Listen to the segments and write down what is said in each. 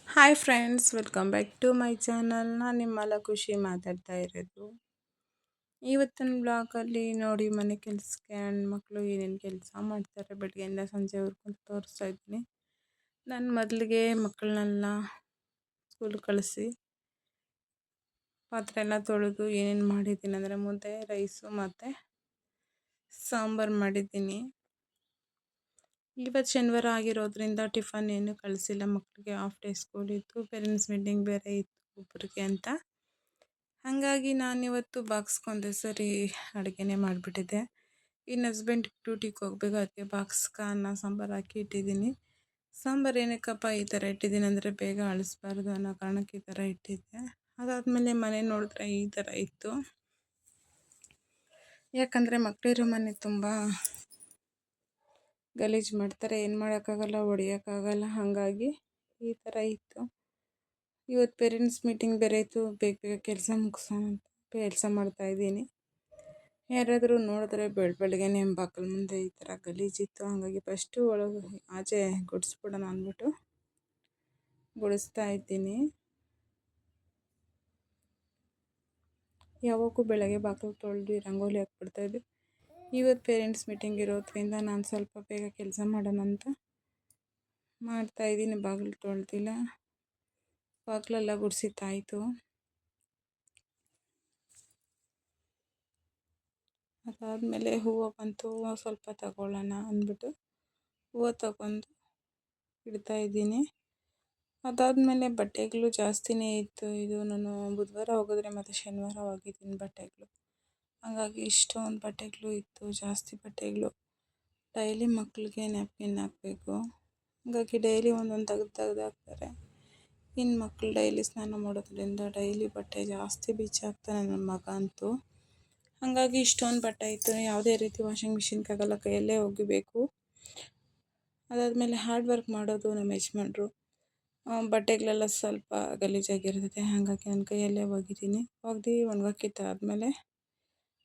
Hi friends, welcome back to my channel. ನಾನು ನಿಮ್ಮಲ್ಲ ಖುಷಿ ಮಾತಾಡ್ತಾ ಇರೋದು. ಇವತ್ತಿನ ಬ್ಲಾಗಲ್ಲಿ ನೋಡಿ, ಮನೆ ಕೆಲಸಕ್ಕೆ ಹೆಣ್ಮಕ್ಳು ಏನೇನು ಕೆಲಸ ಮಾಡ್ತಾರೆ ಬೆಳಗ್ಗೆಯಿಂದ ಸಂಜೆವರೆಗೂ ತೋರಿಸ್ತಾ ಇದ್ದೀನಿ. ನಾನು ಮೊದಲಿಗೆ ಮಕ್ಕಳನ್ನೆಲ್ಲ ಸ್ಕೂಲ್ ಕಳಿಸಿ ಪಾತ್ರೆ ಎಲ್ಲ ತೊಳೆದು ಏನೇನು ಮಾಡಿದ್ದೀನಿ ಅಂದರೆ ಮುದ್ದೆ, ರೈಸು ಮತ್ತು ಸಾಂಬಾರು ಮಾಡಿದ್ದೀನಿ. ಇವತ್ತು ಶನಿವಾರ ಆಗಿರೋದ್ರಿಂದ ಟಿಫನ್ ಏನು ಕಳಿಸಿಲ್ಲ. ಮಕ್ಕಳಿಗೆ ಹಾಫ್ ಡೇ ಸ್ಕೂಲ್ ಇತ್ತು, ಪೇರೆಂಟ್ಸ್ ಮೀಟಿಂಗ್ ಬೇರೆ ಇತ್ತು ಒಬ್ಬರಿಗೆ ಅಂತ. ಹಾಗಾಗಿ ನಾನಿವತ್ತು ಬಾಕ್ಸ್ಗೊಂದೆ ಸರಿ ಅಡುಗೆನೇ ಮಾಡಿಬಿಟ್ಟಿದ್ದೆ. ಇನ್ನು ಹಸ್ಬೆಂಡ್ ಡ್ಯೂಟಿಗೆ ಹೋಗ್ಬೇಕು, ಅದಕ್ಕೆ ಬಾಕ್ಸ್ಗೆ ಅನ್ನ ಸಾಂಬಾರು ಹಾಕಿ ಇಟ್ಟಿದ್ದೀನಿ. ಸಾಂಬಾರು ಏನಕ್ಕಪ್ಪ ಈ ಥರ ಇಟ್ಟಿದ್ದೀನಿ ಅಂದರೆ ಬೇಗ ಅಳಿಸ್ಬಾರ್ದು ಅನ್ನೋ ಕಾರಣಕ್ಕೆ ಈ ಥರ ಇಟ್ಟಿದ್ದೆ. ಅದಾದಮೇಲೆ ಮನೆ ನೋಡಿದ್ರೆ ಈ ಥರ ಇತ್ತು. ಯಾಕಂದರೆ ಮಕ್ಕಳಿರೋ ಮನೆ ತುಂಬ ಗಲೀಜು ಮಾಡ್ತಾರೆ, ಏನು ಮಾಡೋಕ್ಕಾಗಲ್ಲ, ಹೊಡಿಯೋಕ್ಕಾಗಲ್ಲ. ಹಾಗಾಗಿ ಈ ಥರ ಇತ್ತು. ಇವತ್ತು ಪೇರೆಂಟ್ಸ್ ಮೀಟಿಂಗ್ ಬೇರೆ ಇತ್ತು, ಬೇಗ ಬೇಗ ಕೆಲಸ ಮುಗಿಸೋಣ ಅಂತ ಕೆಲಸ ಮಾಡ್ತಾಯಿದ್ದೀನಿ. ಯಾರಾದರೂ ನೋಡಿದ್ರೆ ಬೆಳಗ್ಗೆನೆ ನಿಮ್ಮ ಬಾಗಿಲು ಮುಂದೆ ಈ ಥರ ಗಲೀಜಿತ್ತು, ಹಾಗಾಗಿ ಫಸ್ಟು ಒಳಗೆ ಆಚೆ ಗುಡಿಸ್ಬಿಡೋಣ ಅಂದ್ಬಿಟ್ಟು ಗುಡಿಸ್ತಾ ಇದ್ದೀನಿ. ಯಾವಾಗೂ ಬೆಳಗ್ಗೆ ಬಾಗಿಲು ತೊಳೆದು ರಂಗೋಲಿ ಹಾಕ್ಬಿಡ್ತಾಯಿದ್ದೆ. ಇವತ್ತು ಪೇರೆಂಟ್ಸ್ ಮೀಟಿಂಗ್ ಇರೋದ್ರಿಂದ ನಾನು ಸ್ವಲ್ಪ ಬೇಗ ಕೆಲಸ ಮಾಡೋಣ ಅಂತ ಮಾಡ್ತಾಯಿದ್ದೀನಿ. ಬಾಗಿಲು ತೊಳೆದಿಲ್ಲ, ಬಾಗಿಲೆಲ್ಲ ಗುಡಿಸಿದ್ದಾಯಿತು. ಅದಾದಮೇಲೆ ಹೂವು ಬಂತು, ಹೂವು ಸ್ವಲ್ಪ ತಗೊಳ್ಳೋಣ ಅಂದ್ಬಿಟ್ಟು ಹೂವು ತಗೊಂಡು ಇಡ್ತಾಯಿದ್ದೀನಿ. ಅದಾದಮೇಲೆ ಬಟ್ಟೆಗಳು ಜಾಸ್ತಿನೇ ಇತ್ತು. ಇದು ನಾನು ಬುಧವಾರ ಹೋಗಿದ್ರೆ ಮತ್ತು ಶನಿವಾರ ಹೋಗಿದ್ದೀನಿ ಬಟ್ಟೆಗಳು, ಹಾಗಾಗಿ ಇಷ್ಟೊಂದು ಬಟ್ಟೆಗಳು ಇತ್ತು, ಜಾಸ್ತಿ ಬಟ್ಟೆಗಳು. ಡೈಲಿ ಮಕ್ಕಳಿಗೆ ನ್ಯಾಪ್ಕಿನ್ ಹಾಕಬೇಕು, ಹಾಗಾಗಿ ಡೈಲಿ ಒಂದೊಂದು ತೆಗ್ದು ಹಾಕ್ತಾರೆ. ಇನ್ನು ಮಕ್ಕಳು ಡೈಲಿ ಸ್ನಾನ ಮಾಡೋದ್ರಿಂದ ಡೈಲಿ ಬಟ್ಟೆ ಜಾಸ್ತಿ ಬಿಚ್ಚಾಕ್ತಾನೆ ನನ್ನ ಮಗ ಅಂತೂ. ಹಾಗಾಗಿ ಇಷ್ಟೊಂದು ಬಟ್ಟೆ ಇತ್ತು, ಯಾವುದೇ ರೀತಿ ವಾಷಿಂಗ್ ಮಿಷಿನ್ಗಾಗಲ್ಲ, ಕೈಯಲ್ಲೇ ಒಗಿಬೇಕು. ಅದಾದಮೇಲೆ ಹಾರ್ಡ್ ವರ್ಕ್ ಮಾಡೋದು ನಮ್ಮ ಯಜಮಾನ್ರು. ಬಟ್ಟೆಗಳೆಲ್ಲ ಸ್ವಲ್ಪ ಗಲೀಜಾಗಿರ್ತದೆ, ಹಾಗಾಗಿ ನಾನು ಕೈಯಲ್ಲೇ ಒಗಿತೀನಿ. ಒಣಗಾಕಿದ್ದಾದಮೇಲೆ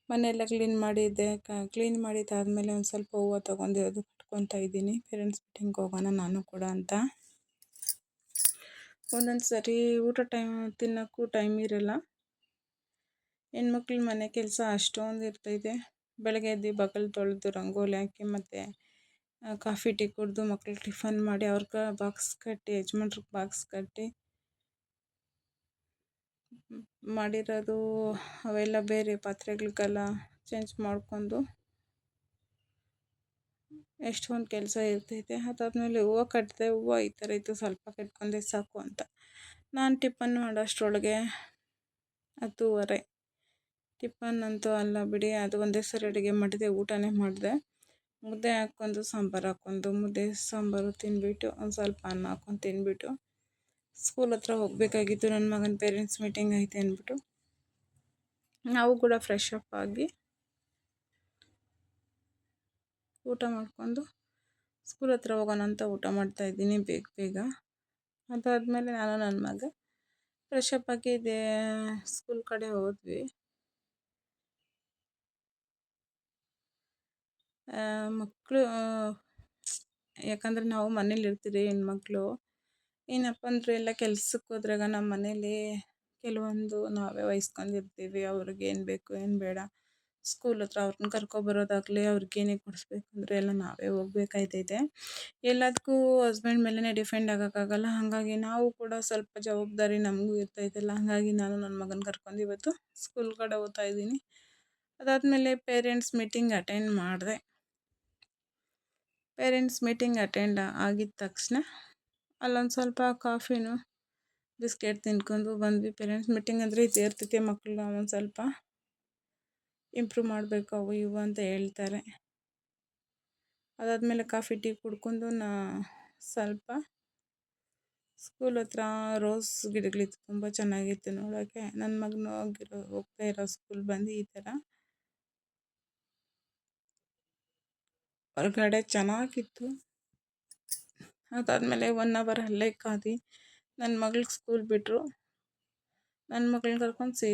ಮನೆಯೆಲ್ಲ ಕ್ಲೀನ್ ಮಾಡಿದ್ದೆ. ಕ್ಲೀನ್ ಮಾಡಿದ್ದಾದಮೇಲೆ ಒಂದು ಸ್ವಲ್ಪ ಹೂವು ತೊಗೊಂಡಿರೋದು ಕಟ್ಕೊತಾ ಇದ್ದೀನಿ. ಪೇರೆಂಟ್ಸ್ ಮೀಟಿಂಗ್ ಹೋಗೋಣ ನಾನು ಕೂಡ ಅಂತ. ಒಂದೊಂದು ಸರಿ ಊಟ ತಿನ್ನೋಕ್ಕೂ ಟೈಮ್ ಇರೋಲ್ಲ. ಹೆಣ್ಮಕ್ಳ ಮನೆ ಕೆಲಸ ಅಷ್ಟೊಂದು ಇರ್ತೈತೆ. ಬೆಳಗ್ಗೆ ಎದ್ದು ಬಾಗಿಲು ತೊಳೆದು ರಂಗೋಲಿ ಹಾಕಿ ಮತ್ತು ಕಾಫಿ ಟೀ ಕುಡಿದು ಮಕ್ಳಿಗೆ ಟಿಫನ್ ಮಾಡಿ ಅವ್ರಿಗೆ ಬಾಕ್ಸ್ ಕಟ್ಟಿ, ಯಜಮಾನ್ರಿಗೆ ಬಾಕ್ಸ್ ಕಟ್ಟಿ ಮಾಡಿರೋದು ಅವೆಲ್ಲ ಬೇರೆ ಪಾತ್ರೆಗಳಿಗೆಲ್ಲ ಚೇಂಜ್ ಮಾಡಿಕೊಂಡು ಎಷ್ಟೊಂದು ಕೆಲಸ ಇರ್ತೈತೆ. ಅದಾದಮೇಲೆ ಹೂವು ಕಟ್ಟಿದೆ. ಹೂವು ಈ ಥರ ಇತ್ತು, ಸ್ವಲ್ಪ ಕಟ್ಕೊಂಡೆ ಸಾಕು ಅಂತ. ನಾನು ಟಿಫನ್ ಮಾಡೋಷ್ಟರೊಳಗೆ 10:30. ಟಿಫನ್ ಅಂತೂ ಅಲ್ಲ ಬಿಡಿ, ಅದು ಒಂದೇ ಸರಿ ಅಡುಗೆ ಮಾಡಿದೆ, ಊಟನೇ ಮಾಡಿದೆ. ಮುದ್ದೆ ಹಾಕ್ಕೊಂಡು ಸಾಂಬಾರು ಹಾಕ್ಕೊಂಡು ಮುದ್ದೆ ಸಾಂಬಾರು ತಿಂದ್ಬಿಟ್ಟು ಒಂದು ಸ್ವಲ್ಪ ಅನ್ನ ಹಾಕ್ಕೊಂಡು ತಿಂದ್ಬಿಟ್ಟು ಸ್ಕೂಲ್ ಹತ್ರ ಹೋಗಬೇಕಾಗಿತ್ತು. ನನ್ನ ಮಗನ ಪೇರೆಂಟ್ಸ್ ಮೀಟಿಂಗ್ ಐತೆ ಅಂದ್ಬಿಟ್ಟು ನಾವು ಕೂಡ ಫ್ರೆಶ್ ಅಪ್ ಆಗಿ ಊಟ ಮಾಡಿಕೊಂಡು ಸ್ಕೂಲ್ ಹತ್ರ ಹೋಗೋಣ ಅಂತ ಊಟ ಮಾಡ್ತಾಯಿದ್ದೀನಿ ಬೇಗ ಬೇಗ. ಅದಾದಮೇಲೆ ನಾನು ನನ್ನ ಮಗ ಫ್ರೆಶ್ ಅಪ್ ಆಗಿ ಸ್ಕೂಲ್ ಕಡೆ ಹೋದ್ವಿ. ಮಕ್ಕಳು ಯಾಕಂದರೆ ನಾವು ಮನೇಲಿ ಇರ್ತೀರಿ ಹೆಣ್ಮಕ್ಳು. ಏನಪ್ಪ ಅಂದರೆ ಎಲ್ಲ ಕೆಲ್ಸಕ್ಕೆ ಹೋದ್ರಾಗ ನಮ್ಮ ಮನೇಲಿ ಕೆಲವೊಂದು ನಾವೇ ವಹಿಸ್ಕೊಂಡಿರ್ತೀವಿ. ಅವ್ರಿಗೆ ಏನು ಬೇಕು ಏನು ಬೇಡ, ಸ್ಕೂಲ್ ಹತ್ರ ಅವ್ರನ್ನ ಕರ್ಕೊಬರೋದಾಗಲಿ, ಅವ್ರಿಗೇನೇ ಕೊಡಿಸ್ಬೇಕು ಅಂದರೆ ಎಲ್ಲ ನಾವೇ ಹೋಗ್ಬೇಕಾಯ್ತೈತೆ. ಎಲ್ಲದಕ್ಕೂ ಹಸ್ಬೆಂಡ್ ಮೇಲೇ ಡಿಪೆಂಡ್ ಆಗೋಕ್ಕಾಗಲ್ಲ. ಹಾಗಾಗಿ ನಾವು ಕೂಡ ಸ್ವಲ್ಪ ಜವಾಬ್ದಾರಿ ನಮಗೂ ಇರ್ತೈತಲ್ಲ. ಹಾಗಾಗಿ ನಾನು ನನ್ನ ಮಗನ ಕರ್ಕೊಂಡು ಇವತ್ತು ಸ್ಕೂಲ್ ಕಡೆ ಹೋಗ್ತಾಯಿದ್ದೀನಿ. ಅದಾದಮೇಲೆ ಪೇರೆಂಟ್ಸ್ ಮೀಟಿಂಗ್ ಅಟೆಂಡ್ ಮಾಡಿದೆ. ಪೇರೆಂಟ್ಸ್ ಮೀಟಿಂಗ್ ಅಟೆಂಡ್ ಆಗಿದ ತಕ್ಷಣ ಅಲ್ಲೊಂದು ಸ್ವಲ್ಪ ಕಾಫಿನೂ ಬಿಸ್ಕೆಟ್ ತಿನ್ಕೊಂಡು ಬಂದ್ವಿ. ಪೇರೆಂಟ್ಸ್ ಮೀಟಿಂಗ್ ಅಂದರೆ ಇದೇ ಇರ್ತೈತೆ, ಮಕ್ಕಳನ್ನ ಒಂದು ಸ್ವಲ್ಪ ಇಂಪ್ರೂವ್ ಮಾಡಬೇಕು ಅವು ಇವು ಅಂತ ಹೇಳ್ತಾರೆ. ಅದಾದಮೇಲೆ ಕಾಫಿ ಟೀ ಕುಡ್ಕೊಂಡು ಸ್ವಲ್ಪ ಸ್ಕೂಲ್ ಹತ್ರ ರೋಸ್ ಗಿಡಗಳಿತ್ತು, ತುಂಬ ಚೆನ್ನಾಗಿತ್ತು ನೋಡೋಕ್ಕೆ. ನನ್ನ ಮಗನ ಹೋಗ್ತಾ ಇರೋ ಸ್ಕೂಲ್ ಬಂದು ಈ ಥರ ಹೊರಗಡೆ ಚೆನ್ನಾಗಿತ್ತು. ಅದಾದಮೇಲೆ 1 ಅವರ್ ಅಲ್ಲೇ ಕಾದು ನನ್ನ ಮಗಳಿಗೆ ಸ್ಕೂಲ್ ಬಿಟ್ಟರು. ನನ್ನ ಮಗಳನ್ನ ಕರ್ಕೊಂಡು ಸೀದಾ